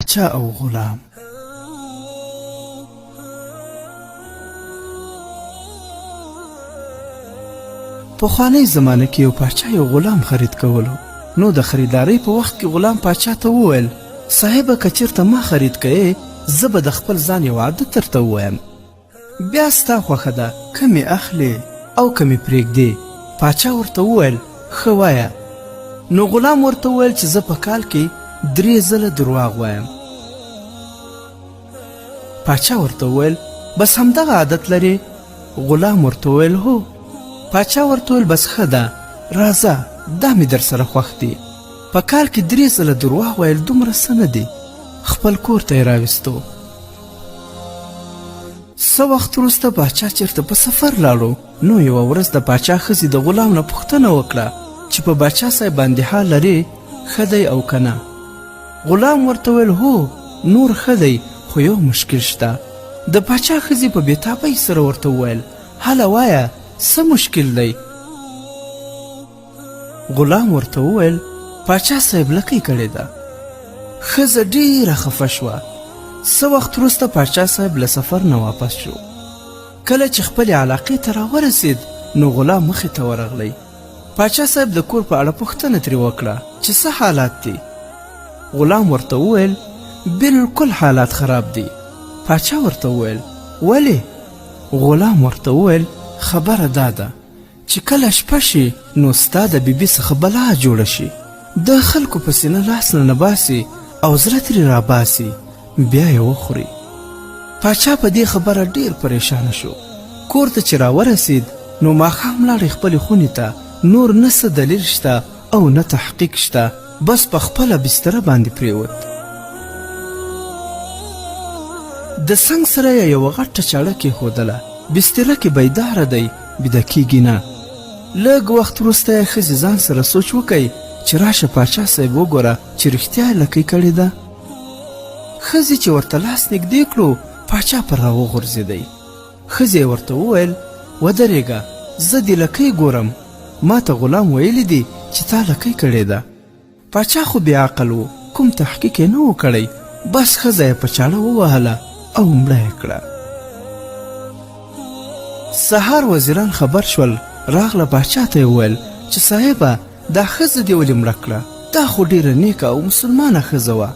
پاچا او غلام. پخوانی زمانه کې یو پاچا یو غلام خرید کولو. نو د خریدارۍ په وخت کې غلام پاچا ته وویل صاحبه که چېرته ما خرید کړې زه به د خپل ځان یو عادت درته ووایم، بیا ستا خوښه ده که مې اخلې او که مې پرېږدې. پاچا ورته وویل ښه وایه. نو غلام ورته وویل چې زه په کال کې 3 ځله درواغ وایم. پاچا ورته وویل بس همدغه عادت لرې؟ غلام ورته وویل هو. پاچا ورته وویل بس ښه ده راځه دا مې در سره خوښ دی. په کال کې 3 ځله درواغ ویل دومره څه نه دی. خپل کور ته یې راوستو. څه وخت وروسته پاچا چېرته په سفر لاړو. نو یوه ورځ د پاچا ښځې د غلام نه پوښتنه وکړه چې په باچا صاحب باندې حال لرې ښه دی او که نه. غلام ورته ویل هو نور ښه دی خو یو مشکل شته. د پاچا ښځې په بېتابۍ سره ورته وویل هله وایه څه مشکل دی؟ غلام ورته وویل پاچا صاحب لکۍ کړې ده. ښځه ډېره خفه شوه. څه وخت وروسته پاچا صاحب له سفر نه واپس شو. کله چې خپلې علاقې ته راورسېد نو غلام مخې ته ورغلی. پاچا صاحب د کور په اړه پوښتنه ترې وکړه چې څه حالات دي. غلام ورته وویل بالکل حالات خراب دي. پاچا ورته وویل ولې؟ غلام ورته وویل خبره دا ده چې کله شپه شي نو ستا د بیبي څخه بلا جوړه شي، د خلکو په سینه لاس نه باسي او زړه ترې راباسي بیا یې وخوري. پاچا په دې خبره ډېر پریشانه شو. کور ته چې راورسېد نو ماښام لاړې خپلې خونې ته. نور نه څه دلیل شته او نه تحقیق شته، بس په خپله بستره باندې پرېوت. د څنګ سره یې یوه غټه چاړه کېښودله. بستره کې بیداره دی بیده کېږي نه. لږ وخت وروسته یې ښځې ځان سره سوچ وکړئ چې راشه پاچا صاحب وګوره چې رښتیا یې لکۍ کړې ده. ښځې چې ورته لاس نږدې کړو پاچا پر راوغورځېدی. ښځې ورته وویل ودرېږه زه دې لکۍ ګورم، ما ته غلام ویلی دی چې تا لکۍ کړې ده. پاچا خو بې عقل و، کوم تحقیق یې نه و کړی، بس ښځه یې په چاړه ووهله او مړه یې کړه. سهار وزیران خبر شول، راغله پاچا ته یې وویل چې صاحبه دا ښځه دې ولې مړه کړه؟ دا خو ډېره نیکه او مسلمانه ښځه وه.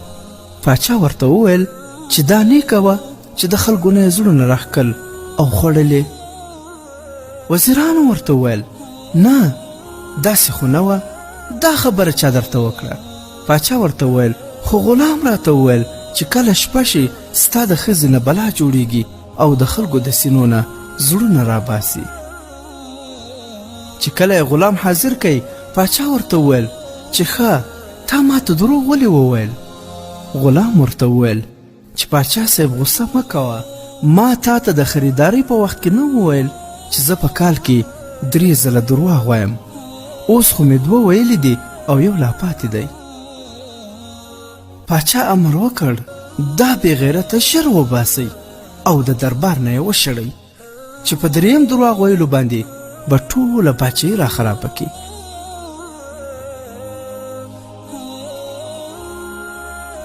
پاچا ورته وویل چې دا نیکه وه چې د خلکو نه یې زړونه راښکل او خوړلې. وزیرانو ورته وویل نه داسې خو نه وه، دا خبره چا درته وکړه؟ پاچا ورته وویل خو غلام راته وویل چې کله شپه شي ستا د ښځې نه بلا جوړیږي او د خلکو د سینو نه زړونه راباسي. چې کله یې غلام حاضر کړئ پاچا ورته وویل چې ښه تا ما ته دروغ ولې وویل؟ غلام ورته وویل چې پاچا صاحب غصه مه کوه، ما تا ته د خریدارۍ په وخت کې نه وویل چې زه په کال کې 3 ځله درواغ وایم، اوس خو مې 2 ویلي دي او یو لا پاتې دی. پاچا امر وکړ دا بې غیرته ژر وباسئ او د دربار نه یې وشړئ چې په 3یم درواغ ویلو باندې به ټوله پاچاهي را خرابه کړي.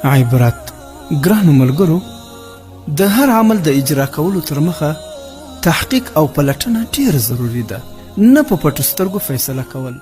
عبرت ګرانو ملګرو، د هر عمل د اجرا کولو تر مخه تحقیق او پلټنه ډېر ضروري ده، نه په پټو سترګو فیصله کول.